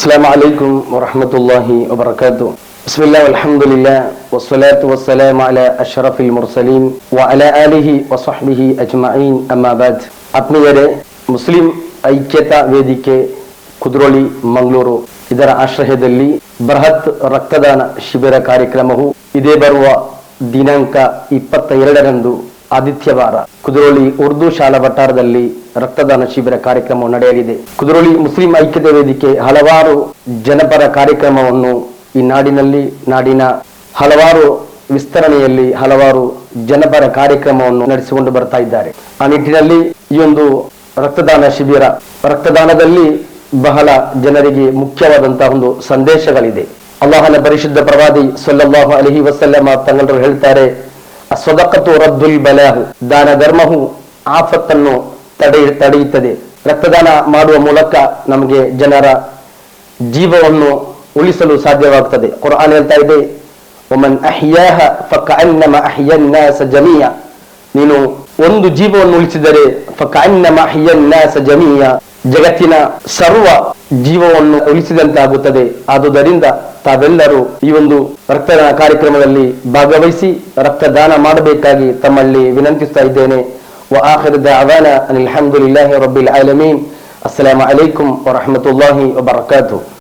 السلام عليكم ورحمة الله وبركاته. بسم الله والحمد لله والصلاة والسلام على أشرف المرسلين وعلى آله وصحبه أجمعين أما بعد. ಆತ್ಮೀಯರೇ, ಮುಸ್ಲಿಂ ಐಕ್ಯತಾ ವೇದಿಕೆ ಕುದ್ರೋಳಿ ಮಂಗಳೂರು ಇದರ ಆಶ್ರಯದಲ್ಲಿ ಬೃಹತ್ ರಕ್ತದಾನ ಶಿಬಿರ ಕಾರ್ಯಕ್ರಮವು ಇದೇ ಬರುವ ದಿನಾಂಕ 22ರಂದು ಆದಿತ್ಯವಾರ ಕುದ್ರೋಳಿ ಉರ್ದು ಶಾಲಾ ವಠಾರದಲ್ಲಿ ರಕ್ತದಾನ ಶಿಬಿರ ಕಾರ್ಯಕ್ರಮ ನಡೆಯಲಿದೆ. ಕುದ್ರೋಳಿ ಮುಸ್ಲಿಂ ಐಕ್ಯತೆ ವೇದಿಕೆ ಹಲವಾರು ಜನಪರ ಕಾರ್ಯಕ್ರಮವನ್ನು ಈ ನಾಡಿನ ಹಲವಾರು ವಿಸ್ತರಣೆಯಲ್ಲಿ ಹಲವಾರು ಜನಪರ ಕಾರ್ಯಕ್ರಮವನ್ನು ನಡೆಸಿಕೊಂಡು ಬರ್ತಾ ಇದ್ದಾರೆ. ಆ ನಿಟ್ಟಿನಲ್ಲಿ ಈ ಒಂದು ರಕ್ತದಾನ ಶಿಬಿರ, ರಕ್ತದಾನದಲ್ಲಿ ಬಹಳ ಜನರಿಗೆ ಮುಖ್ಯವಾದಂತಹ ಒಂದು ಸಂದೇಶಗಳಿದೆ. ಅಲ್ಲಾಹನ ಪರಿಶುದ್ಧ ಪ್ರವಾದಿ ಸಲ್ಲಲ್ಲಾಹು ಅಲೈಹಿ ವಸಲ್ಲಮ ತಂಗಳರು ಹೇಳ್ತಾರೆ, ಸ್ವದಕತು ರದ್ದುಲ್ ಬಲಾಹು, ದಾನ ಧರ್ಮವು ಆಫತ್ತನ್ನು ತಡೆಯುತ್ತದೆ. ರಕ್ತದಾನ ಮಾಡುವ ಮೂಲಕ ನಮಗೆ ಜನರ ಜೀವವನ್ನು ಉಳಿಸಲು ಸಾಧ್ಯವಾಗುತ್ತದೆ. ಕುರ್ಆನ್ ಹೇಳ್ತಾ ಇದೆ, ಒಮನ್ ಅಹ್ಯಾಹ ಫಕಅನ್ನಮ ಅಹ್ಯನ್ನಾಸ ಜಮೀಯ, ನೀನು ಒಂದು ಜೀವವನ್ನು ಉಳಿಸಿದರೆ ಫಕಅನ್ನಮ ಅಹ್ಯನ್ನಾಸ ಜಮೀಯ, ಜಗತ್ತಿನ ಸರ್ವ ಜೀವವನ್ನು ಉಳಿಸಿದಂತಾಗುತ್ತದೆ. ಆದುದರಿಂದ ತಾವೆಲ್ಲರೂ ಈ ಒಂದು ರಕ್ತದಾನ ಕಾರ್ಯಕ್ರಮದಲ್ಲಿ ಭಾಗವಹಿಸಿ ರಕ್ತದಾನ ಮಾಡಬೇಕಾಗಿ ತಮ್ಮಲ್ಲಿ ವಿನಂತಿಸ್ತಾ ಇದ್ದೇನೆ. وآخر دعوانا أن الحمد لله رب العالمين. السلام عليكم ورحمة الله وبركاته.